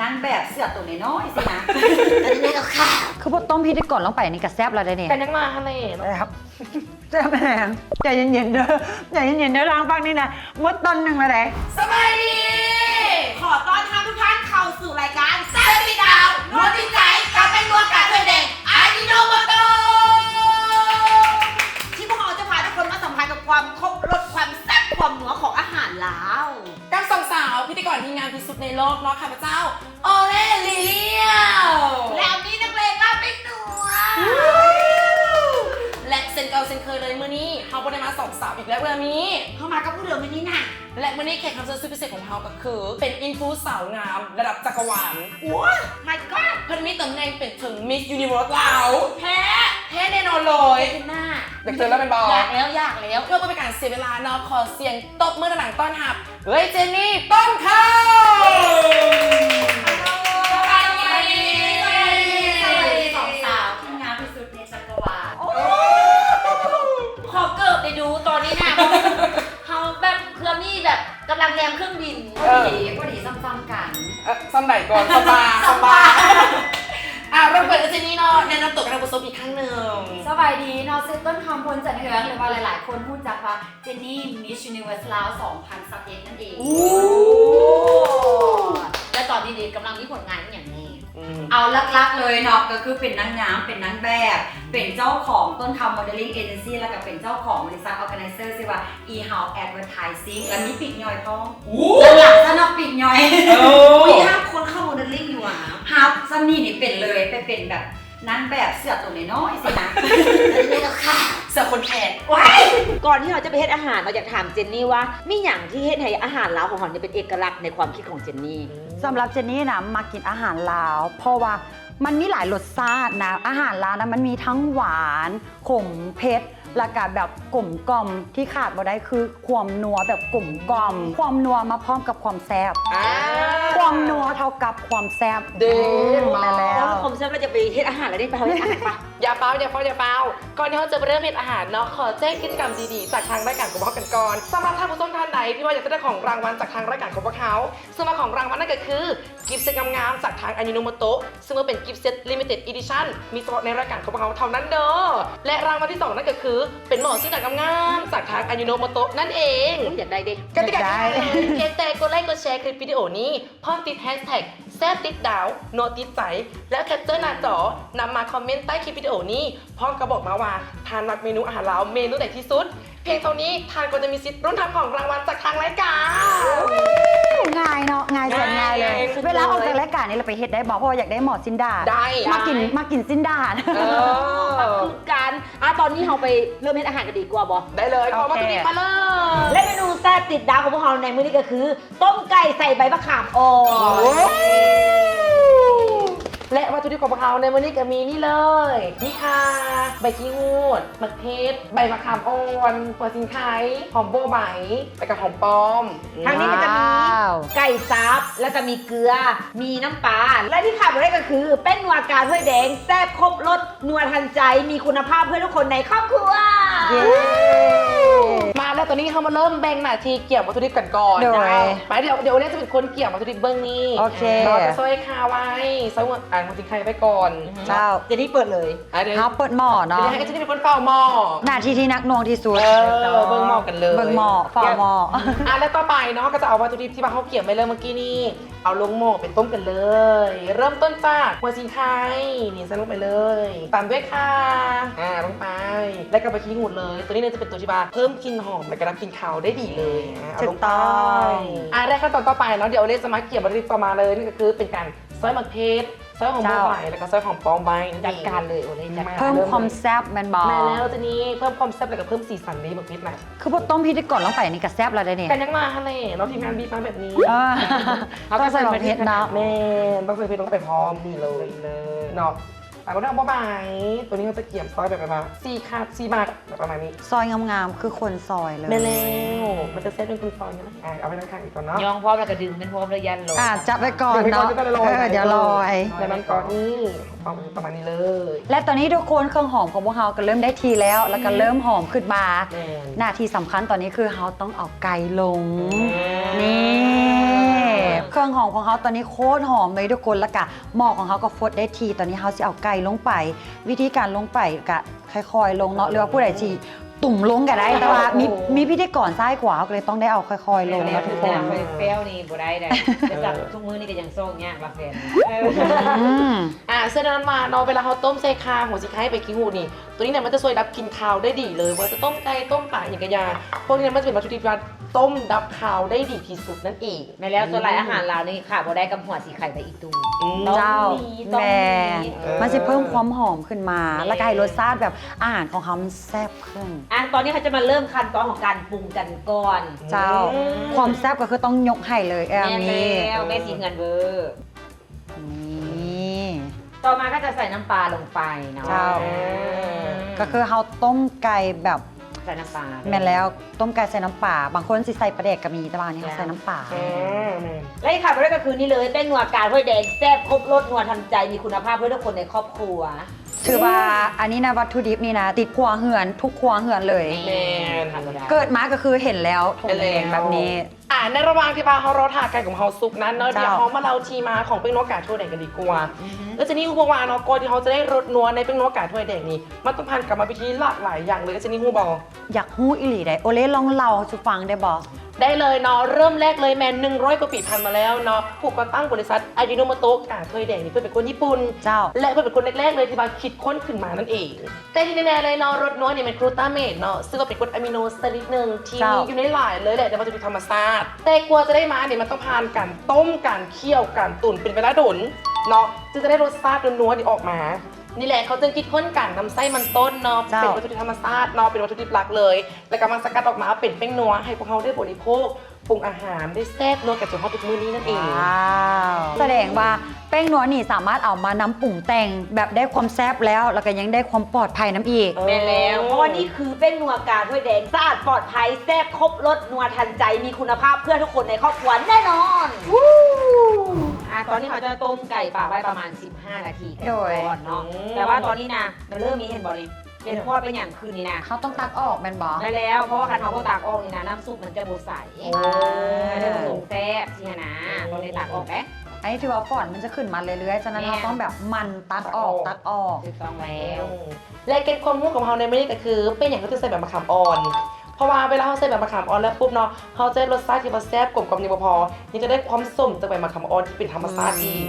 นางแบบเสื้อตัวน้อยๆสินะนี่ก็ค่ะคือพอต้มพริกได้ก่อนลงไปนี่กระแซบแล้วได้เนี่ย กันยังมาทะเล ครับแซ่บแหงใจเย็นๆเด้อใจเย็นๆเด้อล้างฟังนี่นะมดต้นหนึ่งมาเลย สบายดีขอต้อนรับทุกท่านเข้าสู่รายการแซ่บพี่ดาวนัวติดใจกับเป็นนัวกาด้วยเด็กอายิโนโมโตที่พวกเราจะพาทุกคนมาสัมผัสกับความครบรสความแซ่บความนัวของอาหารลาว กับสองสาวพิธีกรที่งานที่สุดในโลกเนาะค่ะพระเจ้าโอเล่ลิเลียว แล้วมีนักเลงรับไม่นัว และเซนเก่าเซนเคยเลยมื้อนี้เขาบ่ได้มาสองสาวอีกแล้วเวลานี้ เข้ามากับผู้เดิมวันนี้น่ะ และมื้อนี้แขกรับเชิญสุดพิเศษของเราก็คือเป็นอินฟูสาวงามระดับจักรวาล ว้า my god เพิ่นมีตำแหน่งเป็นถึงมิสยูนิเวิร์สลาวแพ้แน่นอนเลย เป็นหน้า เด็กเจอแล้วเป็นบอล อยากแล้ว เพื่อไม่เป็นการเสียเวลาเนาะขอเสียงตบมือหนังต้อนรับเฮ้ยเจนนี่ต้นข้าว สองสาวที่งามที่สุดในจักรวาลขอเกิดไปดูตอนนี้นะเขาแบบเพื่อมีแบบกำลังแรมเครื่องบินพอดีซ้ำๆกัน ซ้ำไหนก่อนสบายเราเปิดเจนนี่เนาะแนะนำตัวกับทางผู้ชมอีกครั้งหนึ่ง สบายดีเนาะซื้อต้นคำพลจันเฮืองหรือว่าหลายๆ คนพูดจักว่าเจนนี่มิสยูนิเวอร์สลาว2011นั่นเอง และตอนนี้กำลังมีผลงานอย่างนี้ เอาลักๆเลยเนาะก็คือเป็นนางงามเป็นนางแบบ เป็นเจ้าของต้นคำโมเดลลิ่งเอเจนซี่แล้วก็เป็นเจ้าของบริษัทออร์แกไนเซอร์ชื่อว่า e-house advertising แล้วมีปีกย่อยพ้องหลังๆซะเนาะปีกย่อยมีห้าคนเข้าโมเดลลิ่งอยู่อ่ะฮับซันนี่นี่เป็นเลยไปเป็นแบบนางแบบเสื้อตัวน้อยๆสินะนี่ก็ค่ะ เสือคนแขก ว้าย ก่อนที่เราจะไปเฮ็ดอาหารเราอยากถามเจนนี่ว่ามีอย่างที่เฮ็ดให้อาหารลาวของเราเนี่ยเป็นเอกลักษณ์ในความคิดของเจนนี่ สำหรับเจนนี่นะมากินอาหารลาวเพราะว่ามันมีหลายรสชาตินะอาหารลาวนะมันมีทั้งหวานขมเผ็ดแล้วก็แบบกลมกล่อมที่ขาดบ่ได้คือความนัวแบบกลมกล่อมความนัวมาพร้อมกับความแซ่บความนัวเท่ากับความแซ่บ เด้มา แล้ แล้ว ว ผมเชื่อว่าจะไปเฮ็ดอาหารแล้วได้ไปเฮ็ดอาหารปะ อย่าเฝ้าก่อนที่เราจะไปเริ่มเฮ็ดอาหารเนาะขอแจ้งกิจกรรมดีๆจากทางรายการของพวกเรากันก่อนสำหรับท่านผู้ชมท่านไหนที่ว่าอยากจะได้ของรางวัลจากทางรายการของพวกเขาซึ่งมาของรางวัลนั่นก็คือกิฟต์เซ็ตงามๆจากทางอายิโนโมโตะซึ่งมันเป็นกิฟต์เซ็ตลิมิเต็ดอีดิชั่นมีเฉพาะในรายการของพวกเขาเท่านั้นเด้อและรางวัลที่2นั่นก็คือเป็นหมอนสีดำงามๆจากทางอายิโนโมโตะนั่นเอง อยากได้เด็ก กติกาเพียงแต่กดไลค์กดแชร์คลิปวิดีโอนี้พร้อมติดแฮชแท็กแซ่บติดดาวโนติดใจและแคปเจอร์หน้าจอนำมาคอมเมนต์ใต้คลิปวิดีโอนี้พร้อมกับบอกมาว่าทานมักเมนูอาหารลาวเมนูไหนที่สุดเพียงเท่านี้ทานก็จะมีสิทธิ์รุ่นทับของรางวัลจากทางรายการ ง่ายเนาะง่ายแสนง่ายเลย ง่าย เวลาออกจากรายการนี้เราไปเฮ็ดได้บอกเพราะว่าอยากได้หมอซินดา ได้ มากินซินดา คือการตอนนี้เราไปเริ่มเฮ็ดอาหารกันดีกว่าบ่ ได้เลยขอวัตถุดิบมาเลย และเมนูแซ่บติดดาวของพวกเราในมื้อนี้ก็คือ ต้มไก่ใส่ใบมะขามอ่อน และวัตถุดิบของพวกเราในวันนี้ก็มีนี่เลยนี่ค่ะใบขี้หูดมะเขือใบมะขามอ่อนหัวสิงไข่หอมโบใบแล้วก็หอมป้อม ทางนี้ก็จะมี ว้าว ไก่ซับแล้วก็มีเกลือ มีน้ำปลาและที่ขาดไม่ได้ก็คือเป็นนัวกาถ้วยแดงแซ่บครบรสนัวทันใจมีคุณภาพเพื่อทุกคนในครอบครัว เย้ มาแล้วตอนนี้เขามาเริ่มแบ่งหน้าที่เกี่ยววัตถุดิบกันก่อน โดย ไปเดี๋ยวเนี่ยจะเป็นคนเกี่ยววัตถุดิบเบื้องนี้ โอเค เราจะซอยคาไว้ซอยหัวหัวสิงไข่ไว้ก่อน เจ้า เจนนี่เปิดเลย เดี๋ยว เฮาเปิดหม้อ เดี๋ยว เนาะ ให้เจนนี่เป็นคนเฝ้าหม้อ หน้าที่ที่นักหน่วงที่สุด เบิ่งหม้อกันเลย เบิ่งหม้อฝ่าหม้อ แล้วต่อไปเนาะก็จะเอาวัตถุดิบที่มาเขาเกี่ยวไปเลยเมื่อกี้นี่เอาลงหม้อเป็นต้มกันเลย เริ่มต้นจากหัวสิงไข่นี่ใส่ลงไปเลยตามด้วยค่ะลงไปแล้วก็ไปขี้งูดเลยตัวนี้เนี่ยจะเป็นตัวที่ว่าเพิ่มกลิ่นหอมและกระดับกลิ่นคาวได้ดีเลยเอาลงไป ถูกต้อง แรกขั้นตอนต่อไปเนาะเดี๋ยวเลสจะมาเกี่ยววัตถุดิบต่อมาเลยนี่ก็คือเป็นการซอยมะเขือซอยหอมบัวใบแล้วก็ซอยหอมปอมใบ จัดการเลยโอ้ยจัดการ เพิ่มความแซ่บแมนบอ แม่แล้วจะนี้เพิ่มความแซ่บแล้วก็เพิ่มสีสันในมะเขือนะ คือพอต้มพริกได้ก่อนลงไปนี่กระแซ่บแล้วได้เนี่ย กันยังมาทะเลเราทีมงานบีบมาแบบนี้ ต้องใส่หมอเพชรนะ แม่ต้องใส่เพชรลงไปพร้อมนี่เลยเนาะแต่ก็ต้องบ่ายตัวนี้เราจะเกี่ยมซอยแบบประมาณ4 บาทแบบประมาณนี้ ซอยงามๆคือคนซอยเลย แม่แล้วมันจะเซตเป็นคุณซอยนะเอาไปนั่งข้างอีกก่อนเนาะ ยองพร้อมแล้วก็ดึงเป็นพร้อมระยันลง จับไปก่อนเนาะเดี๋ยวลอย แล้วมันก่อนนี่ประมาณนี้เลย และตอนนี้ทุกคนเครื่องหอมของพวกเราก็เริ่มได้ทีแล้ว แล้วก็เริ่มหอมขึ้นมา แม่ หน้าที่สำคัญตอนนี้คือเราต้องเอาไก่ลง แม่ นี่ เครื่องหอมของเขาตอนนี้โคตรหอมเลยทุกคนแล้วก็หม้อของเขาก็ฟดได้ทีตอนนี้เขาจะเอาไก่ลงไป วิธีการลงไปก็ค่อยๆลงเนาะหรือว่าผู้ใดที่ตุ่มลงก็ได้แต่ว่ามีพิธีกรซ้ายขวาก็เลยต้องได้เอาค่อยๆลงนะทุกคน เปรี้ยวนี่บ่ได้เลยจะจับทุกมื้อนี่ก็ยังส่งยากบางแฟน เส้นนั้นมาเนาะเวลาเขาต้มใส่คาหัวสิไข่ไปกิ้งหูนี่ตัวนี้เนี่ยมันจะช่วยดับกลิ่นคาวได้ดีเลยว่าจะต้มไก่ต้มปลาอย่างกระยาพวกนี้มันจะเป็นวัตถุดิบที่ต้มดับคาวได้ดีที่สุดนั่นเอง แม่แล้วส่วนหลายอาหารลาวนี่ค่ะบ่ได้กับหัวสีไข่ไปอีกตู เจ้า ต้อง แม่ มี มันจะเพิ่มความหอมขึ้นมา แล้วก็ให้รสชาติแบบอาหารของเขามันแซ่บขึ้น ตอนนี้เขาจะมาเริ่มขั้นตอนของการปรุงกันก่อน เจ้า ความแซ่บก็คือต้องยกให้เลยแอม แม่ นี่ แล้วแม่สีเงินเบอร์ นี่ ต่อมาก็จะใส่น้ำปลาลงไปเนาะ เจ้า ก็คือเขาต้มไก่แบบ ใส่น้ำปลา แม่นแล้วต้มไก่ใส่น้ำปลาบางคนสิใส่ปลาแดกก็มีแต่ว่าอันนี้เขาใส่น้ำปลา และอีกค่ะก็คือนี่เลยแป้งนัวกาห้วยแดงแซ่บครบรสนัวทันใจมีคุณภาพเพื่อทุกคนในครอบครัว ถือว่าอันนี้นะวัตถุดิบนี่นะติดครัวเหือนทุกครัวเหือนเลย แม่น เกิดมาก็คือเห็นแล้วถงแดงแบบนี้ ในระหว่างที่พาเขารอทาไก่ของเขาสุกนั้นเนาะ เจ้า เดี๋ยวเขามาเล่าทีมาของเป็นนกกาถ้วยแดงกันดีกว่าแล้วจะนี่ฮู้บอกว่าเนาะก่อนที่เขาจะได้รสนัวในเป็นนกกาถ้วยแดงนี้มันต้องผ่านกรรมวิธีหลากหลายอย่างเลยจะนี่ฮู้บอก อยากฮู้อิหลีได้โอเล่ลองเล่าให้ฟังได้บอก ได้เลยเนาะเริ่มแรกเลยแมน100 กว่าปีผ่านมาแล้วเนาะผู้ก่อตั้งบริษัทอายุโนโมโตะกาถ้วยแดงนี่เพื่อนเป็นคนญี่ปุ่น เจ้า และเพื่อนเป็นคนแรกๆเลยที่มาคิดค้นขึ้นมานั่นเอง แต่ที่แน่ๆเลยเนาะรสนัวเนี่ยเป็นกลูตาเมตเนาะซึ่งก็เป็นกรดอะมิโนชนิดหนึ่งที่ เจ้า มีอยู่ในหลายเลยแหละแต่มันจะเป็นธรรมชาติแต่กลัวจะได้มาเนี่ยมันต้องผ่านการต้มการเคี่ยวการตุ๋นเป็นเวลาดนเนาะจึงจะได้รสชาตินัวๆที่ออกมา นี่แหละเขาจึงคิดค้นการนำไส้มันต้นเนาะ เจ้า เป็นวัตถุดิบธรรมชาติเนาะเป็นวัตถุดิบหลักเลย แล้วก็มาสกัดออกมาเป็นแป้งนัวให้พวกเขาได้บริโภคปรุงอาหารได้แซ่บนัวกับจุดฮอตทุกมื้อนี้นั่นเอง ว้าวแสดงว่าแป้งนัวนี่สามารถเอามาน้ำปรุงแต่งแบบได้ความแซ่บแล้วก็ยังได้ความปลอดภัยน้ำอีก แม่แล้วเพราะว่านี่คือแป้งนัวกาห้วยแดงสะอาดปลอดภัยแซ่บครบรสนัวทันใจมีคุณภาพเพื่อทุกคนในครอบครัวแน่นอนตอนนี้เขาจะต้มไก่ป่าไว้ประมาณ 15 นาทีกันก่อนเนาะแต่ว่าตอนนี้นะมันเริ่มมีเห็นบอลนี่เป็นทอดเป็นอย่างคืนนี้นะ เขาต้องตักออกแมนบอก ได้แล้วเพราะว่าคันเขาตากออกนี่นะน้ำซุปมันจะบดใสจะผสมแซ่บสินะตอนนี้ตากออกไหม อันนี้ถือว่าฝอนมันจะขึ้นมาเรื่อยๆฉะนั้นเราต้องแบบมันตักออกตักออก ถูกต้องแล้ว และเกล็ดความรู้ของเขาในมื้อนี้ก็คือเป็นอย่างเขาจะใส่แบบมะขามอ่อน เพราะว่าเวลาเขาใส่แบบมะขามอ่อนแล้วปุ๊บเนาะเขาจะได้รสชาติที่มันแซ่บกลมกล่อมนี่บ่พอยังจะได้ความส้มจากใบมะขามอ่อนที่เป็นธรรมชาติอีก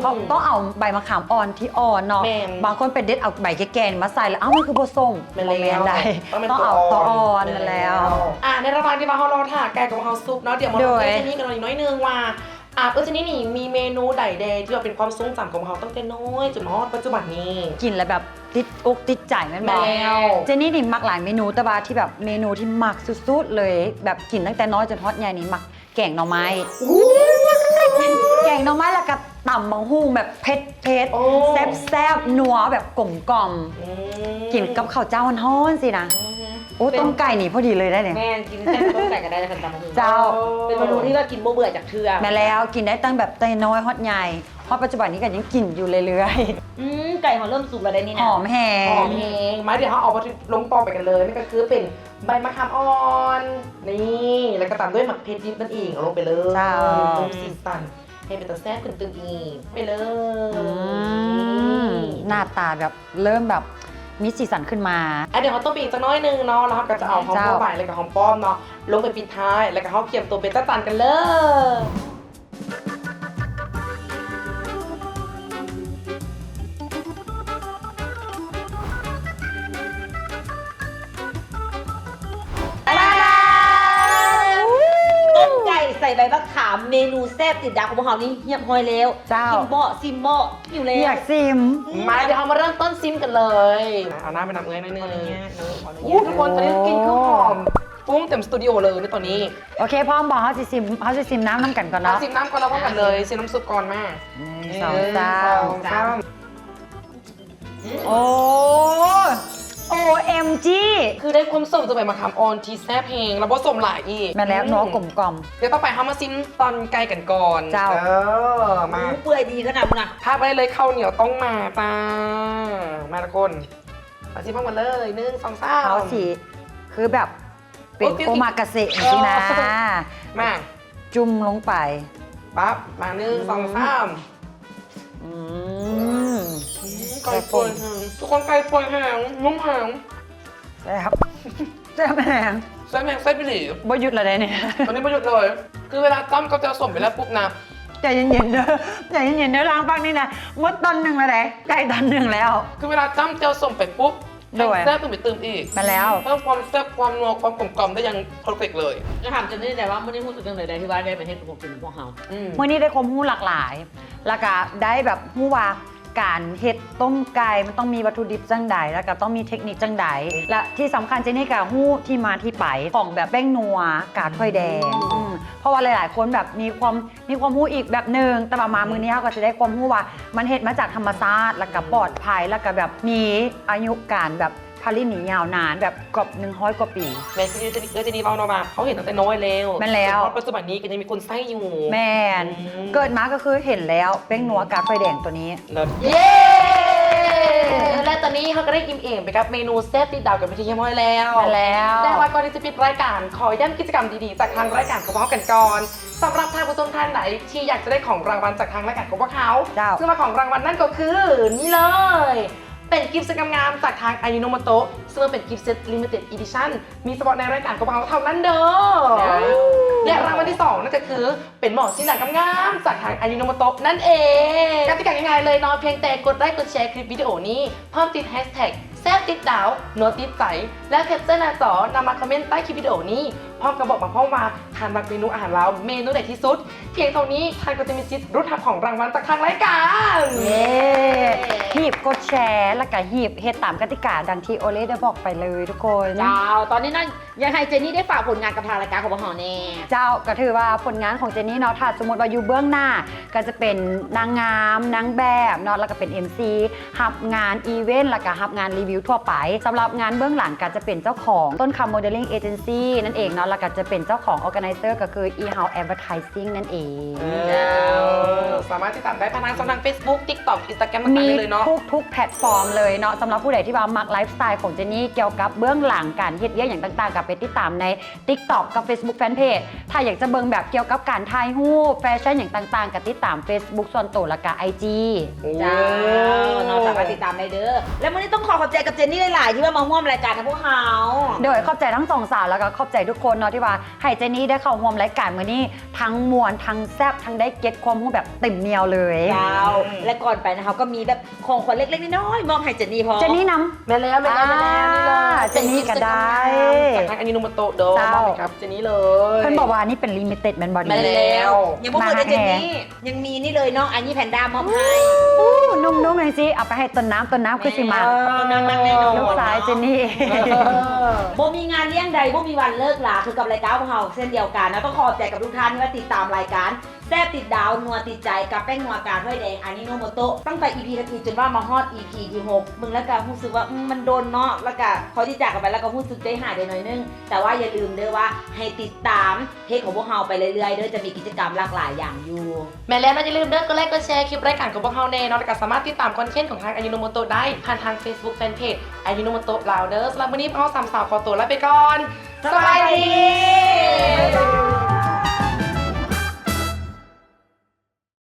เขาต้องเอาใบมะขามอ่อนที่อ่อนเนาะ แม่น บางคนเป็นเด็ดเอาใบแก่ๆมาใส่แล้วเอ้ามันคือโบส้ม แม่นแล้ว บ่ม่นได้ ต้องเป็น ต้องเอา ตั ตัว ว อ่ อ่ อ อน นมาแล้ว ในระหว่างที่ว่าเขารอถ่าไก่กับเขาซุปเนาะเดี๋ยวมา โด ดู ย เจนี่กันหน่อยน้อยนึงว่าเจนี่นี่มีเมนูใดเดย์ที่ว่าเป็นความทรงจำของเขาตั้งแต่น้อยจนมาฮอดปัจจุบันนี้ กินแล้วแบบติดอกติดใจแม่นบ แม่ อก แล้ว เจนี่นี่มักหลายเมนูแต่ว่าที่แบบเมนูที่มักสุดๆเลยแบบกินตั้งแต่น้อยจนฮอตใหญ่นี่มักแกงหน่อไม้แกงหน่อไม้แล้วก็ต่ำบางฮู้แบบเผ็ดเผ็ด โอ้ แซ่บแซ่บนัวแบบกลมกล่อมกินกับข้าวเจ้าฮ้อนๆสินะโอ้ต้มไก่นี่พอดีเลยได้เนี่ย แม่กินแซ่บต้มไก่ก็ได้แล้วกันตำมะฮุง เจ้า เป็นเมนูที่ว่ากินบ่เบื่อจากเทือ แม่แล้วกินได้ตั้งแบบแต่น้อยฮอตใหญ่ฮอตปัจจุบันนี้ก็ยังกินอยู่เรื่อย ไก่หอมเริ่มสุกแล้วได้นี่ ๆห นะ อมแห หอง มเองมาเดี๋ยวเขาเอาวัตถุดิบลงต่อไปกันเลยนั่นก็คือเป็นใบมะขามอ่อนนี่แล้วก็ตามด้วยหมักเพชรดิบนั่นเองเอาลงไปเลย เจ้า เติมสีสันให้เป็นตะแซ่บขึ้นตึงอีกไปเลย หน้าตาแบบเริ่มแบบมีสีสันขึ้นมา เดี๋ยวเขาต้มไปอีกสักน้อยนึงเนาะแล้วเขาก็จะเอาหอม เจ้า เข้าไปแล้วก็หอมป้อมเนาะลงไปปิดท้ายแล้วก็เขาเคี่ยวตัวเป็นตะตันกันเลย ต้มไก่ใส่ใบมะขามเมนูแซ่บติดดาวของพวกเรานี่เงียบหอยแล้ว เจ้า ซิมเบาะซิมเบาะอยู่แล้ว อยากซิม มาเดี๋ยวเรามาเริ่มต้นซิมกันเลยเอาหน้าไปนำเอ้ยหน่อยนึงทุกคนตอนนี้กลินเครื่องหอมฟุ้งเต็มสตูดิโอเลยในตอนนี้ โอเคพร้อมบอกเขาจะซิมน้ำน้ำกันก่อน เอา เนาะ ซิมน้ำก่อนเราพร้อมกันเลยซิมน้ำซุปก่อนแม่ หนึ่งสองสาม สาม โอ้ OMG คือได้ความส้มจากใบมะขามอ่อนที่แซ่บเพลงแล้วผสมหลายอีก แม่แล้วนัวกลมกล่อม เดี๋ยวต่อไปเขามาซิมตอนไก่กันก่อน เจ้า มา หมูเปื่อยดีขนาดนั้นนะ พาไปได้เลยข้าวเหนียวต้องมาจ้ามาทุกคนมาซิมพร้อมกันเลย1 2 3 เขาสีคือแบบเป็น โอ้ย โอมากาเสะจริงๆนะ มา จุ่มลงไป ปั๊บมา1 2 3 อืม ไก่ป่วยแหงทุกคนไก่ป่วยแหงนุ่มแหง แซ่บแซ่บแหง ไส้แมงไส้ปิหลี บ่หยุดอะไรเนี่ย ตอนนี้ไม่หยุดเลย คือเวลาต้มก็จะส่งไปแล้วปุ๊บนะ ใจเย็นๆเด้อใจเย็นๆเด้อล้างปักนี่นะมดตอนหนึ่งแล้วเด้ไก่ตอนหนึ่งแล้ว คือเวลาต้มเจียวส่งไปปุ๊บ ด้วย แซ่บต้องไปเติมอีก มาแล้ว เพิ่มความแซ่บความนัวความกลมกล่อมได้อย่างเพอร์เฟกเลย จะถามจะได้แต่ว่าไม่ได้พูดถึงเรื่องใดๆที่ว่าได้ประเทศผมกินพวกเขา เมื่อนี้ได้ความรู้หลากหลาย แล้วก็ได้แบบรู้ว่าการเฮ็ดต้มไก่มันต้องมีวัตถุดิบจังใดแล้วก็ต้องมีเทคนิคจังใดและที่สำคัญเจนี่กับฮู้ที่มาที่ไปของแบบแป้งนัวกาดถ้วยแดงเพราะว่าหลายๆคนแบบมีความรู้อีกแบบหนึ่งแต่มามื้อนี้เขาก็จะได้ความรู้ว่ามันเฮ็ดมาจากธรรมชาติแล้วก็ปลอดภัยแล้วก็แบบมีอายุการแบบผลิตหนียาวนานแบบกรอบ100 กว่าปี แม่คือจะดีเบาเนาะมาเขาเห็นตั้งแต่น้อยแล้ว แม่นแล้ว ต่พอปัจจุบันนี้ก็ยังมีคนไส้อยู่ แม่นเกิดมาก็คือเห็นแล้วแป้งนัวกาดถ้วยแดงตัวนี้ เลิศ เย้ และตอนนี้เขาก็ได้กินเองไปกับเมนูแซ่บติดดาวกับพิธีเยี่ยมห้อยแล้ว มาแล้ว แต่ว่าก่อนที่จะปิดรายการขอย้ำกิจกรรมดีๆจากทางรายการของพวกเขากันก่อนสำหรับท่านผู้ชมท่านไหนที่อยากจะได้ของรางวัลจากทางรายการของพวกเขา เจ้า ซึ่งมาของรางวัลนั่นก็คือนี่เลย เป็นกิฟต์เซตงามๆจากทางอายุโนโมโตะซึ่งเป็นกิฟต์เซตลิมิเต็ดอีดิชั่นมีเฉพาะในรายการของพวกเขาเท่านั้นเด้อและรางวัลที่2นั่นก็คือเป็นหมอนสีหนังงามๆจากทางอายุโนโมโตะนั่นเองกติกาง่ายๆเลยเนาะเพียงแต่กดไลค์กดแชร์คลิปวิดีโอนี้เพิ่มติดแฮชแท็กแซ่บติดดาวโนตติดใสและแคปเจอร์หน้าจอนำมาคอมเมนต์ใต้คลิปวิดีโอนี้พร้อมกับบอกมาพ่อว่าทานเมนูอาหารเราเมนูไหนที่สุดเพียงเท่านี้ท่านก็จะมีสิทธิ์รุ่นทับของรางวัลจากทางรายการ เย้หีบกดแชร์แล้วก็หีบเฮ็ดตามกติกาดังที่โอเล่ได้บอกไปเลยทุกคน เจ้าตอนนี้นั่นยังให้เจนนี่ได้ฝากผลงานกับทางรายการของพวกเขาแน่ เจ้าก็ถือว่าผลงานของเจนนี่เนาะถ้าสมมติว่าอยู่เบื้องหน้า ก็จะเป็นนางงามนางแบบเนาะแล้วก็เป็น MC รับงานอีเวนต์แล้วก็รับงานรีวิวทั่วไปสำหรับงานเบื้องหลังก็จะเป็นเจ้าของต้นคำโมเดลลิ่งเอเจนซี่นั่นเองเนาะแล้วก็จะเป็นเจ้าของ Organizer ก็คือ e-house advertising นั่นเอง สามารถติดตามได้ผ่านทางช่องทาง Facebook TikTok Instagram ต่างๆ มี ได้เลยเนาะ ทุกแพลตฟอร์มเลยเนาะสำหรับผู้ใดที่ว่ามักไลฟ์สไตล์ของเจนนี่เกี่ยวกับเบื้องหลังการเฮ็ดเยี่ยอย่างต่างๆกับไปติดตามใน TikTok กับ Facebook Fanpage ถ้าอยากจะเบิ่งแบบเกี่ยวกับการถ่ายรูปแฟชั่นอย่างต่างๆกับติดตาม Facebook ส่วนตัวและก็ IG เจ้าน้องสามารถติดตามได้เด้อแล้ววันนี้ต้องขอขอบใจกับเจนนี่หลายๆที่ว่ามาร่วมรายการกับพวกเขา โดยขอบใจทั้งสองสาวแล้วก็ขอบใจทุกคนเนาะที่ว่าให้เจนนี่ได้เข้าร่วมรายการมื้อนี้ทั้งมวลทั้งแซ่บทั้งได้เก็ตความรู้แบบเต็มเหนียวเลย เจ้าและก่อนไปนะคะก็มีแบบของขวัญเล็กๆน้อยๆมอบให้เจนนี่พอ เจนนี่นำ แม่แล้วนี่เลย เจนนี่ก็ได้ จากทางอานิโนโมโตะเด้อ เจ้า มอบให้ครับเจนนี่เลย เพิ่นบอกว่านี่เป็นลิมิเต็ดแมนบอดี้ แม่แล้ว ยังพวกมือเจนนี่ยังมีนี่เลยน้องอันนี้แพนด้ามอบให้ นุ่มๆเลยสิเอาไปให้ต้นน้ำคือสิมา ต้นน้ำนั่งแน่นอน ลูกสายเจนนี่ โบมีงานเลี้ยงใดโบมีวันเลิกลาคือกับรายการของเราเช่นเดียวกันนะต้องขอบใจกับทุกท่านที่ว่าติดตามรายการแซ่บติดดาวนัวติดใจกับแป้งนัวการถ้วยแดงอันนี้โนโมโตะตั้งแต่ EP ทันทีจนว่ามาฮอด EP ที่6มึงแล้วก็รู้สึกว่ามันโดนเนาะแล้วก็เขาที่จากกันไปแล้วก็รู้สึกใจหายไปหน่อยนึงแต่ว่าอย่าลืมเด้อว่าให้ติดตามเพจของพวกเราไปเรื่อยๆเด้อจะมีกิจกรรมหลากหลายอย่างอยู่ แม่แล้วอย่าลืมเด้อกดไลค์กดแชร์คลิปรายการของพวกเขาแน่เนาะแล้วก็สามารถติดตามคอนเทนต์ของทางอายุโนโมโตะได้ผ่านทาง Facebook Fanpage อายุโนโมโตะลาวเด้อสำหรับวันนี้พวกเราสามสาวขอตัวลาไปก่อน สบายดี